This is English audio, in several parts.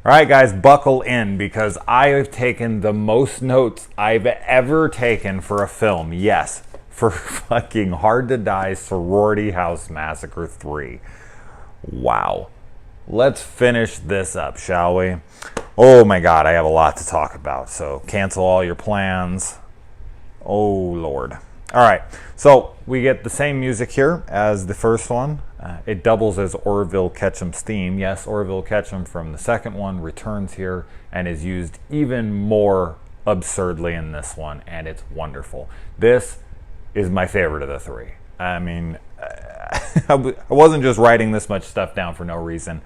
All right, guys, buckle in because I have taken the most notes I've ever taken for a film. Yes, for fucking Hard to Die Sorority House Massacre 3. Wow. Let's finish this up, shall we? Oh my God, I have a lot to talk about, so cancel all your plans. Oh, Lord. All right, so we get the same music here as the first one. It doubles as Orville Ketchum's theme. Yes, Orville Ketchum from the second one returns here and is used even more absurdly in this one, and it's wonderful. This is my favorite of the three. I mean, I wasn't just writing this much stuff down for no reason.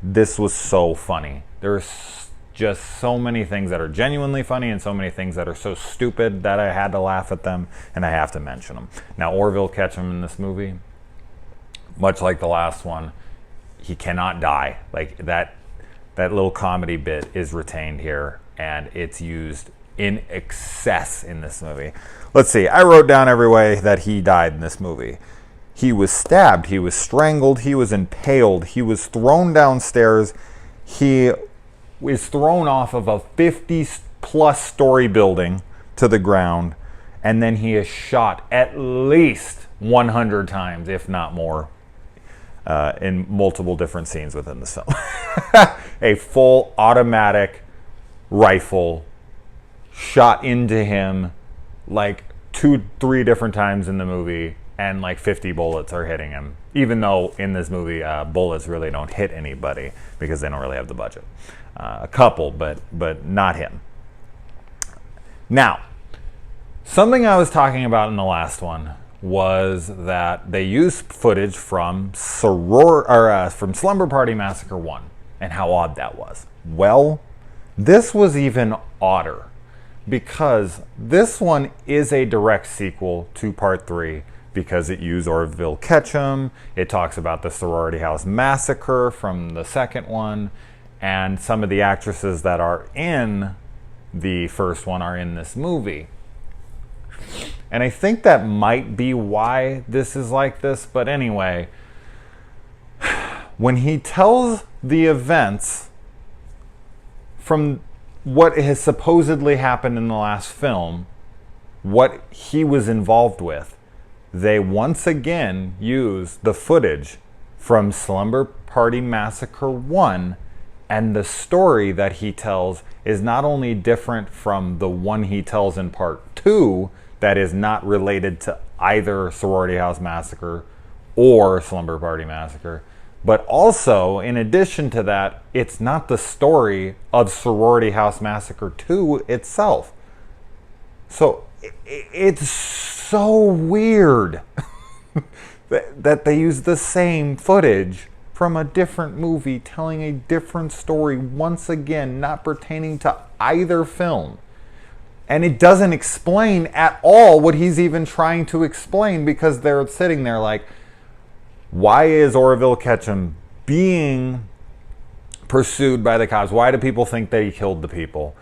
This was so funny. There's just so many things that are genuinely funny and so many things that are so stupid that I had to laugh at them, and I have to mention them. Now, Orville Ketchum in this movie, much like the last one, he cannot die. Like that little comedy bit is retained here, and it's used in excess in this movie. Let's see. I wrote down every way that he died in this movie. He was stabbed. He was strangled. He was impaled. He was thrown downstairs. He was thrown off of a 50-plus story building to the ground, and then he is shot at least 100 times, if not more, in multiple different scenes within the film. A full automatic rifle shot into him like 2-3 different times in the movie, and like 50 bullets are hitting him, even though in this movie bullets really don't hit anybody because they don't really have the budget. A couple, but not him. Now, something I was talking about in the last one was that they used footage from from Slumber Party Massacre 1, and how odd that was. Well, this was even odder, because this one is a direct sequel to Part 3, because it used Orville Ketchum. It talks about the Sorority House Massacre from the second one, and some of the actresses that are in the first one are in this movie. And I think that might be why this is like this, but anyway, when he tells the events from what has supposedly happened in the last film, what he was involved with, they once again use the footage from Slumber Party Massacre 1, and the story that he tells is not only different from the one he tells in Part 2, that is not related to either Sorority House Massacre or Slumber Party Massacre, but also, in addition to that, it's not the story of Sorority House Massacre 2 itself. So it's so weird that they use the same footage from a different movie telling a different story, once again not pertaining to either film. And it doesn't explain at all what he's even trying to explain, because they're sitting there like, why is Orville Ketchum being pursued by the cops? Why do people think that he killed the people?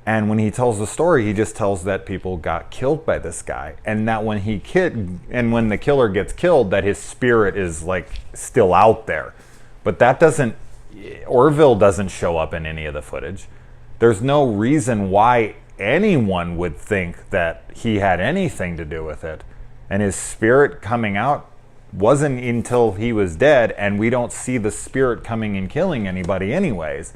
And when he tells the story, he just tells that people got killed by this guy, and that when when the killer gets killed, that his spirit is like still out there. But that Orville doesn't show up in any of the footage. There's no reason why anyone would think that he had anything to do with it. And his spirit coming out wasn't until he was dead, and we don't see the spirit coming and killing anybody anyways.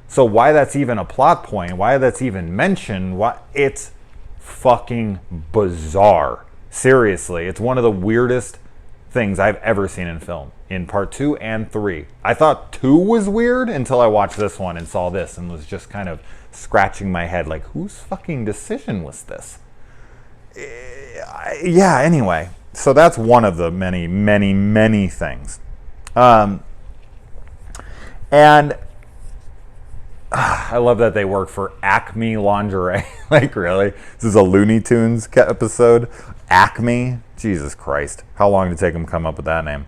So why that's even a plot point, why that's even mentioned, it's fucking bizarre. Seriously, it's one of the weirdest things I've ever seen in film, in Part 2 and 3. I thought 2 was weird until I watched this one and saw this and was just kind of scratching my head like, whose fucking decision was this? Yeah, anyway. So that's one of the many, many, many things. And I love that they work for Acme Lingerie. Like, really? This is a Looney Tunes episode? Acme? Jesus Christ. How long did it take them to come up with that name?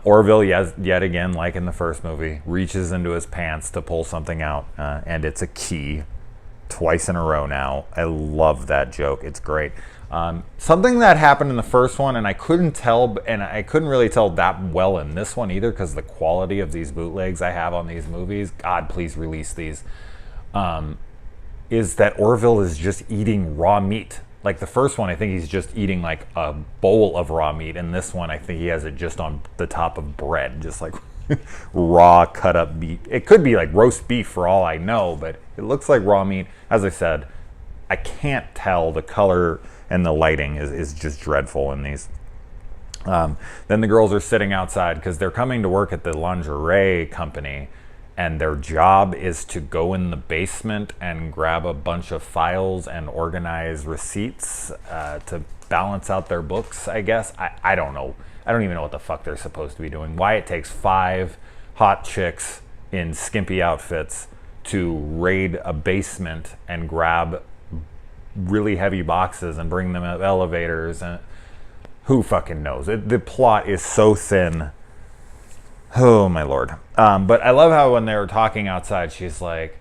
Orville, yet again, like in the first movie, reaches into his pants to pull something out, and it's a key twice in a row now. I love that joke. It's great. Something that happened in the first one, and I couldn't tell, and I couldn't really tell that well in this one either, because the quality of these bootlegs I have on these movies, God, please release these, is that Orville is just eating raw meat. Like the first one, I think he's just eating like a bowl of raw meat, and this one, I think he has it just on the top of bread, just like raw cut up meat. It could be like roast beef for all I know, but it looks like raw meat. As I said, I can't tell. The color and the lighting is just dreadful in these. Then the girls are sitting outside because they're coming to work at the lingerie company, and their job is to go in the basement and grab a bunch of files and organize receipts to balance out their books, I guess. I don't know. I don't even know what the fuck they're supposed to be doing. Why it takes 5 hot chicks in skimpy outfits to raid a basement and grab really heavy boxes and bring them up elevators, and who fucking knows? The plot is so thin. Oh my lord. But I love how when they were talking outside, she's like,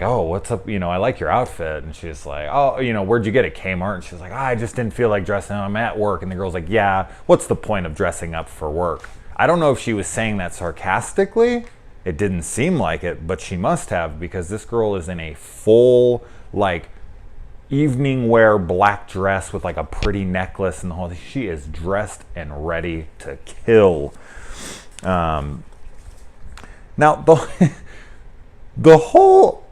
oh, what's up? You know, I like your outfit. And she's like, oh, you know, where'd you get it? Kmart? And she's like, I just didn't feel like dressing. I'm at work. And the girl's like, yeah, what's the point of dressing up for work? I don't know if she was saying that sarcastically. It didn't seem like it, but she must have, because this girl is in a full, like, evening wear black dress with like a pretty necklace and the whole thing. She is dressed and ready to kill. Now the whole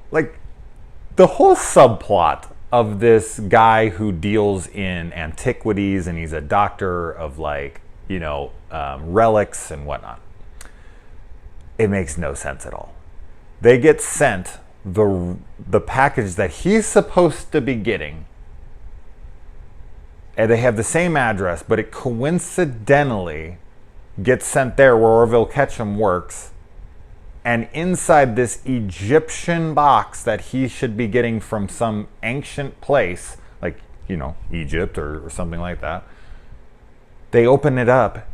subplot of this guy who deals in antiquities, and he's a doctor of like, you know, relics and whatnot, it makes no sense at all. They get sent the package that he's supposed to be getting, and they have the same address, but it coincidentally gets sent there where Orville Ketchum works, and inside this Egyptian box that he should be getting from some ancient place, like, you know, Egypt or something like that, they open it up,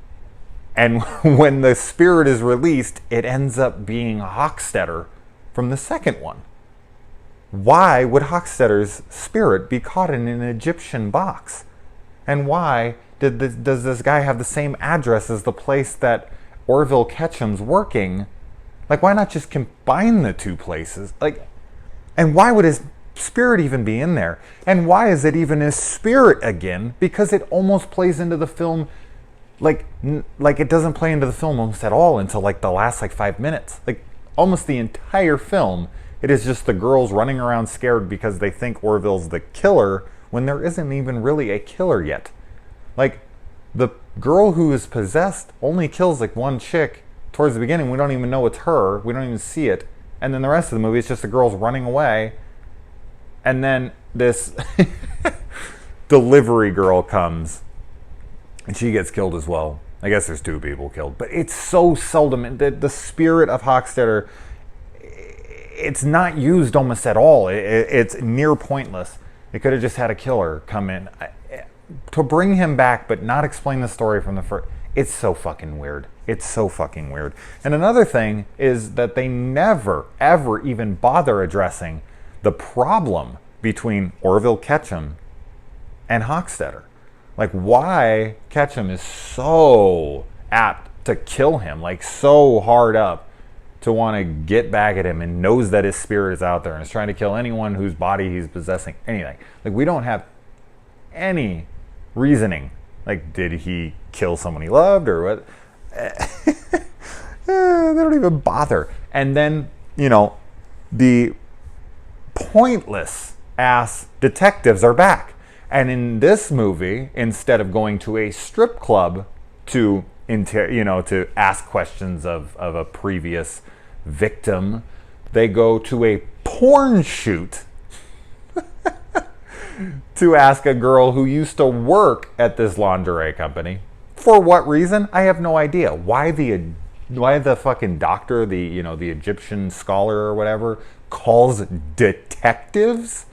and when the spirit is released, it ends up being Hochstetter from the second one. Why would Hochstetter's spirit be caught in an Egyptian box? And why does this guy have the same address as the place that Orville Ketchum's working? Like, why not just combine the two places? Like, and why would his spirit even be in there? And why is it even his spirit again? Because it almost plays into the film, like it doesn't play into the film almost at all until like the last like 5 minutes. Like, almost the entire film, it is just the girls running around scared because they think Orville's the killer when there isn't even really a killer yet. Like, the girl who is possessed only kills like one chick towards the beginning. We don't even know it's her. We don't even see it. And then the rest of the movie, it's just the girls running away. And then this delivery girl comes, and she gets killed as well. I guess there's 2 people killed, but it's so seldom. The spirit of Hochstetter, it's not used almost at all. It's near pointless. They could have just had a killer come in to bring him back, but not explain the story from the first. It's so fucking weird. It's so fucking weird. And another thing is that they never, ever even bother addressing the problem between Orville Ketchum and Hochstetter. Like, why Ketchum is so apt to kill him, like so hard up to want to get back at him, and knows that his spirit is out there and is trying to kill anyone whose body he's possessing, anything. Like, we don't have any reasoning. Like, did he kill someone he loved or what? They don't even bother. And then, you know, the pointless ass detectives are back. And in this movie, instead of going to a strip club to ask questions of a previous victim, they go to a porn shoot to ask a girl who used to work at this lingerie company. For what reason? I have no idea. Why the fucking doctor, the Egyptian scholar or whatever, calls detectives?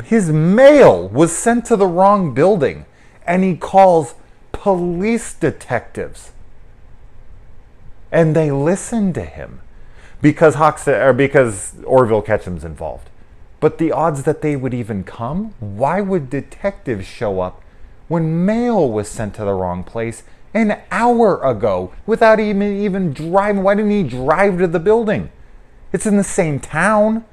His mail was sent to the wrong building, and he calls police detectives. And they listen to him because Orville Ketchum's involved. But the odds that they would even come? Why would detectives show up when mail was sent to the wrong place an hour ago without even driving? Why didn't he drive to the building? It's in the same town.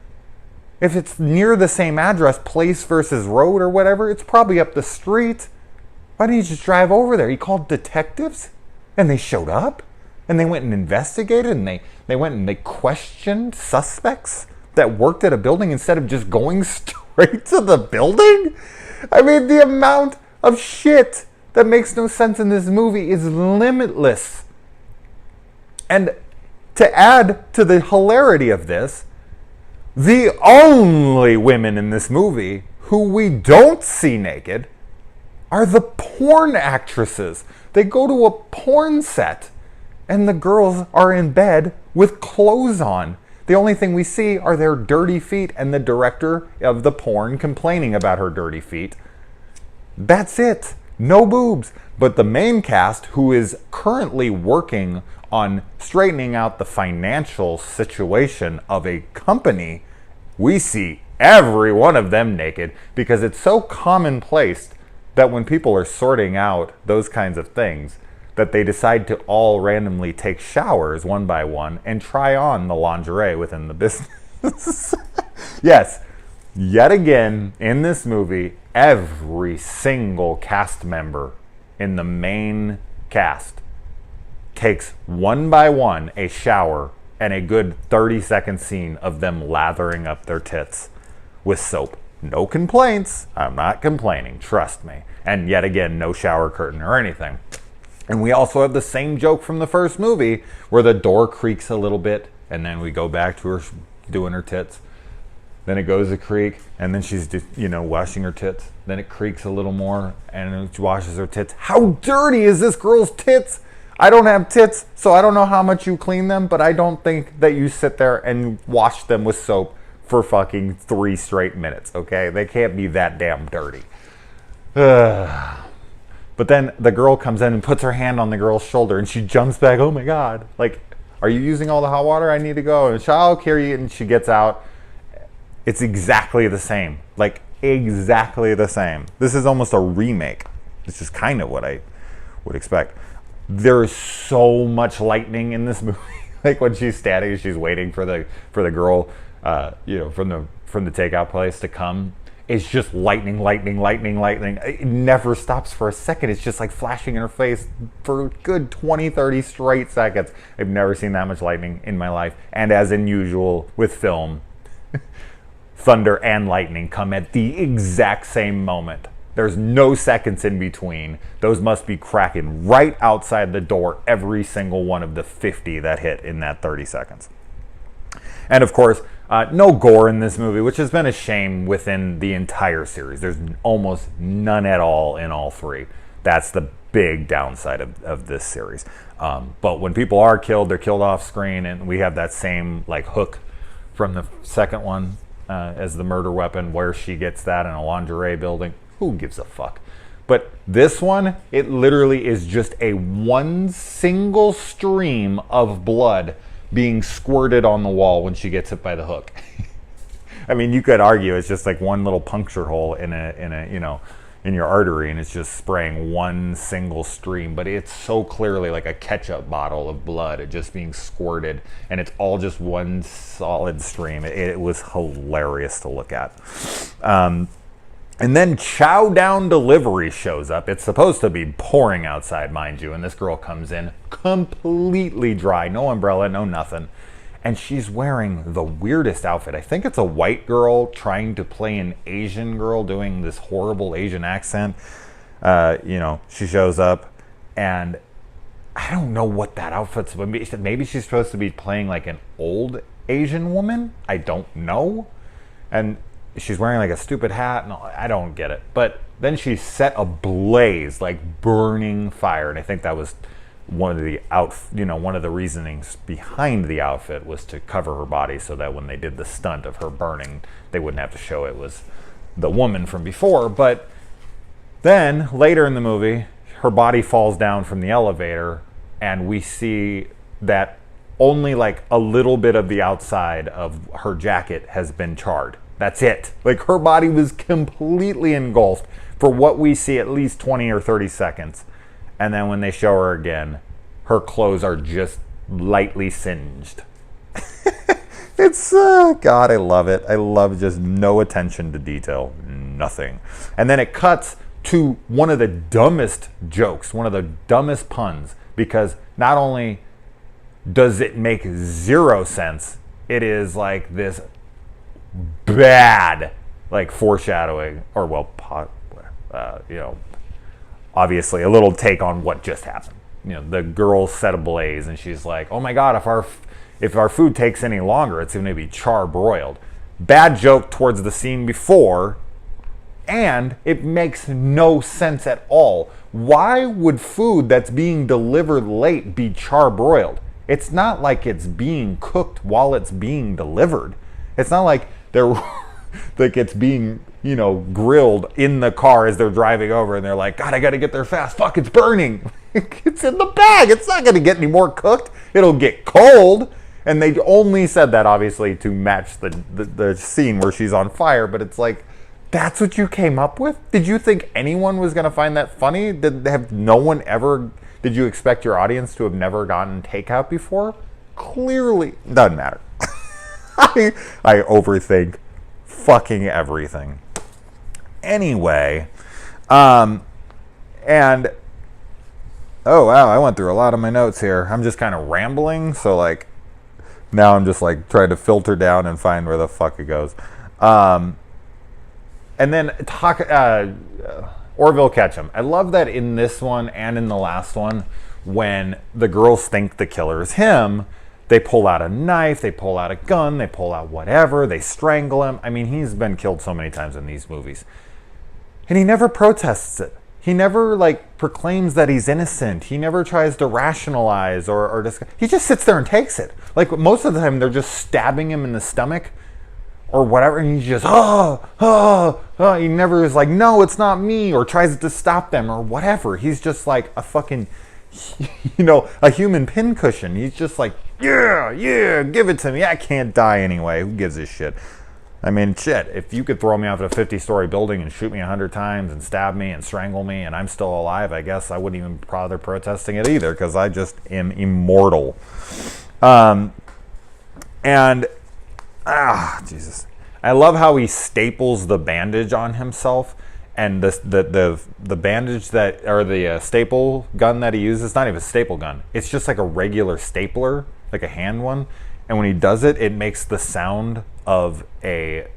If it's near the same address, place versus road or whatever, it's probably up the street. Why didn't he just drive over there? He called detectives and they showed up and they went and investigated and they went and they questioned suspects that worked at a building instead of just going straight to the building? I mean, the amount of shit that makes no sense in this movie is limitless. And to add to the hilarity of this, the only women in this movie who we don't see naked are the porn actresses. They go to a porn set and the girls are in bed with clothes on. The only thing we see are their dirty feet and the director of the porn complaining about her dirty feet. That's it. No boobs. But the main cast, who is currently working on straightening out the financial situation of a company, we see every one of them naked because it's so commonplace that when people are sorting out those kinds of things, that they decide to all randomly take showers one by one and try on the lingerie within the business. Yes, yet again in this movie, every single cast member in the main cast takes one by one a shower and a good 30-second scene of them lathering up their tits with soap. No complaints. I'm not complaining, trust me. And yet again, no shower curtain or anything. And we also have the same joke from the first movie where the door creaks a little bit and then we go back to her doing her tits. Then it goes to creak and then she's just, washing her tits. Then it creaks a little more and she washes her tits. How dirty is this girl's tits? I don't have tits, so I don't know how much you clean them, but I don't think that you sit there and wash them with soap for fucking 3 straight minutes, okay? They can't be that damn dirty. But then the girl comes in and puts her hand on the girl's shoulder and she jumps back. Oh my God. Like, are you using all the hot water? I need to go. And I'll carry you. And she gets out. It's exactly the same. Like, exactly the same. This is almost a remake. This is kind of what I would expect. There is so much lightning in this movie. Like when she's standing, she's waiting for the girl, from the takeout place to come. It's just lightning. It never stops for a second. It's just like flashing in her face for a good 20, 30 straight seconds. I've never seen that much lightning in my life. And as in usual with film, thunder and lightning come at the exact same moment. There's no seconds in between. Those must be cracking right outside the door, every single one of the 50 that hit in that 30 seconds. And of course, no gore in this movie, which has been a shame within the entire series. There's almost none at all in all 3. That's the big downside of this series. But when people are killed, they're killed off screen, and we have that same like hook from the second one as the murder weapon, where she gets that in a lingerie building. Who gives a fuck? But this one, it literally is just a one single stream of blood being squirted on the wall when she gets hit by the hook. I mean, you could argue it's just like one little puncture hole in your artery, and it's just spraying one single stream, but it's so clearly like a ketchup bottle of blood, it just being squirted, and it's all just one solid stream. It was hilarious to look at. And then Showdown Delivery shows up. It's supposed to be pouring outside, mind you, and this girl comes in completely dry, no umbrella, no nothing. And she's wearing the weirdest outfit. I think it's a white girl trying to play an Asian girl doing this horrible Asian accent. She shows up, and I don't know what that outfit's. Maybe she's supposed to be playing like an old Asian woman. I don't know. And she's wearing like a stupid hat, and I don't get it. But then she set ablaze, like burning fire, and I think that was one of the reasonings behind the outfit was to cover her body so that when they did the stunt of her burning, they wouldn't have to show it was the woman from before. But then later in the movie, her body falls down from the elevator, and we see that only like a little bit of the outside of her jacket has been charred. That's it. Like, her body was completely engulfed for what we see at least 20 or 30 seconds. And then when they show her again, her clothes are just lightly singed. It's, God, I love it. I love just no attention to detail. Nothing. And then it cuts to one of the dumbest jokes, one of the dumbest puns, because not only does it make zero sense, it is like this bad, like, foreshadowing, or, well, obviously a little take on what just happened. The girl set ablaze, and she's like, oh my God, if our food takes any longer, it's going to be char-broiled. Bad joke towards the scene before, and it makes no sense at all. Why would food that's being delivered late be char-broiled? It's not like it's being cooked while it's being delivered. It's not like it's being, grilled in the car as they're driving over, and they're like, God, I got to get there fast. Fuck, it's burning. It's in the bag. It's not going to get any more cooked. It'll get cold. And they only said that, obviously, to match the scene where she's on fire. But it's like, that's what you came up with? Did you think anyone was going to find that funny? Did you expect your audience to have never gotten takeout before? Clearly, doesn't matter. I overthink fucking everything. Anyway, and oh wow, I went through a lot of my notes here. I'm just kind of rambling, so like now I'm just like trying to filter down and find where the fuck it goes. And then Orville Ketchum. I love that in this one and in the last one, when the girls think the killer is him, they pull out a knife, they pull out a gun, they pull out whatever, they strangle him. I mean, he's been killed so many times in these movies. And he never protests it. He never, proclaims that he's innocent. He never tries to rationalize or discuss. He just sits there and takes it. Like, most of the time, they're just stabbing him in the stomach or whatever, and he's just, He never is like, no, it's not me, or tries to stop them or whatever. He's just like a fucking, a human pincushion. He's just like, yeah, give it to me. I can't die anyway. Who gives a shit? I mean, shit, if you could throw me off a 50-story building and shoot me 100 times and stab me and strangle me and I'm still alive, I guess I wouldn't even bother protesting it either, because I just am immortal. Jesus. I love how he staples the bandage on himself, and the bandage that, or the staple gun that he uses, it's not even a staple gun. It's just like a regular stapler, like a hand one. And when he does it, it makes the sound of a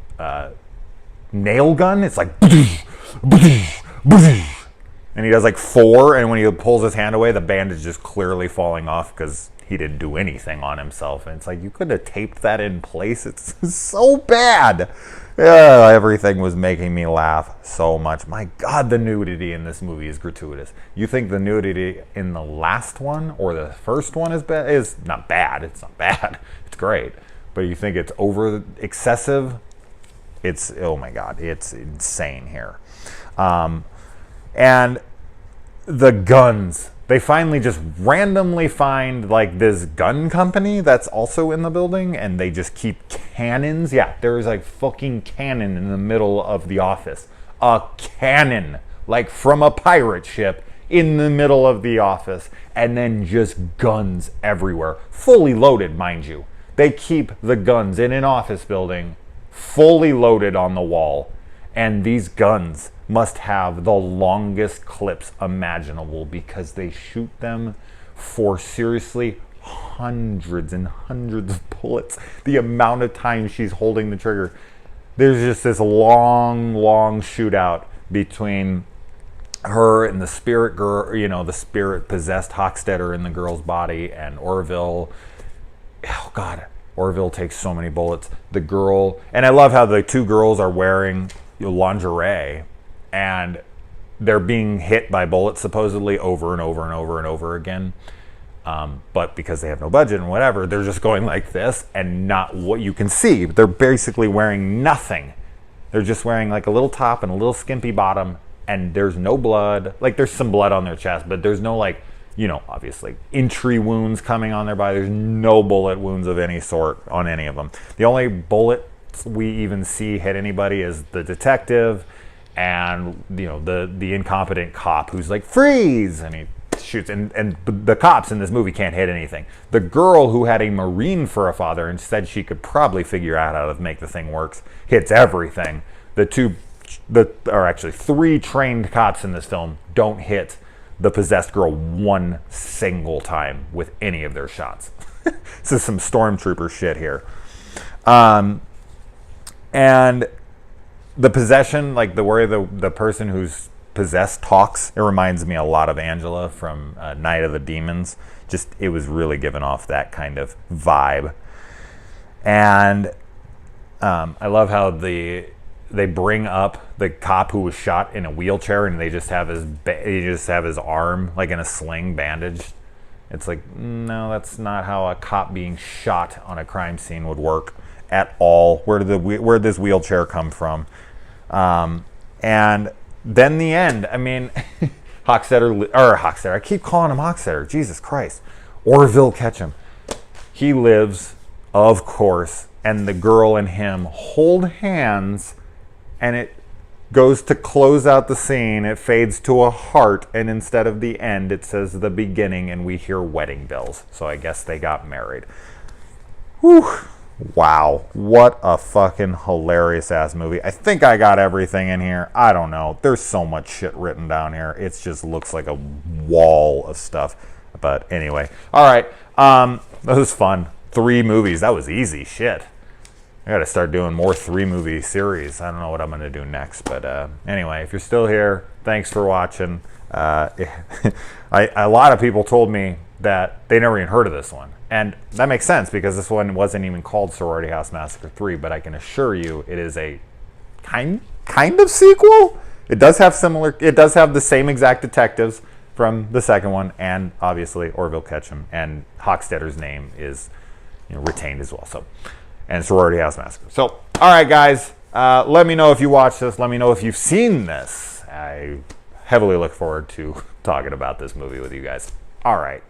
nail gun. It's like, and he does like 4, and when he pulls his hand away, the bandage is clearly falling off because he didn't do anything on himself. And it's like, you could have taped that in place. It's so bad. Everything was making me laugh so much. My God, the nudity in this movie is gratuitous. You think the nudity in the last one or the first one is bad? Is not bad. It's not bad. It's great. But you think it's over excessive? It's, oh my God, it's insane here. And the guns. They finally just randomly find like this gun company that's also in the building, and they just keep cannons. Yeah, there's like fucking cannon in the middle of the office. A cannon, like from a pirate ship, in the middle of the office, and then just guns everywhere. Fully loaded, mind you. They keep the guns in an office building fully loaded on the wall, and these guns must have the longest clips imaginable, because they shoot them for seriously hundreds and hundreds of bullets. The amount of time she's holding the trigger. There's just this long shootout between her and the spirit girl, the spirit possessed Hochstetter in the girl's body, and Orville. Oh God, Orville takes so many bullets. The girl, and I love how the two girls are wearing lingerie, and they're being hit by bullets supposedly over and over and over and over again. But because they have no budget and whatever, they're just going like this, and not what you can see. They're basically wearing nothing. They're just wearing like a little top and a little skimpy bottom, and there's no blood. Like, there's some blood on their chest, but there's no obviously entry wounds coming on their body. There's no bullet wounds of any sort on any of them. The only bullet we even see hit anybody is the detective and, you know, the incompetent cop who's like, freeze, and he shoots. And the cops in this movie can't hit anything. The girl who had a Marine for a father and said she could probably figure out how to make the thing work hits everything. Three trained cops in this film don't hit the possessed girl one single time with any of their shots. This is some stormtrooper shit here. And the possession, like the way the person who's possessed talks, it reminds me a lot of Angela from Night of the Demons. Just, it was really giving off that kind of vibe. And I love how they bring up the cop who was shot in a wheelchair, and they just have his arm like in a sling bandaged. It's like, no, that's not how a cop being shot on a crime scene would work at all. Where did this wheelchair come from? And then the end. I mean, Hockstetter. I keep calling him Hockstetter. Jesus Christ. Orville Ketchum. He lives, of course, and the girl and him hold hands, and it goes to close out the scene. It fades to a heart, and instead of the end, it says the beginning, and we hear wedding bells. So I guess they got married. Whew. Wow, what a fucking hilarious ass movie. I think I got everything in here. I don't know. There's so much shit written down here. It just looks like a wall of stuff. But anyway, all right. That was fun. 3 movies. That was easy shit. I got to start doing more 3-movie series. I don't know what I'm going to do next. But anyway, if you're still here, thanks for watching. A lot of people told me that they never even heard of this one. And that makes sense because this one wasn't even called Sorority House Massacre 3, but I can assure you it is a kind of sequel. It does have the same exact detectives from the second one, and obviously Orville Ketchum, and Hockstetter's name is, you know, retained as well. So, and Sorority House Massacre. So, all right, guys, let me know if you watched this. Let me know if you've seen this. I heavily look forward to talking about this movie with you guys. All right.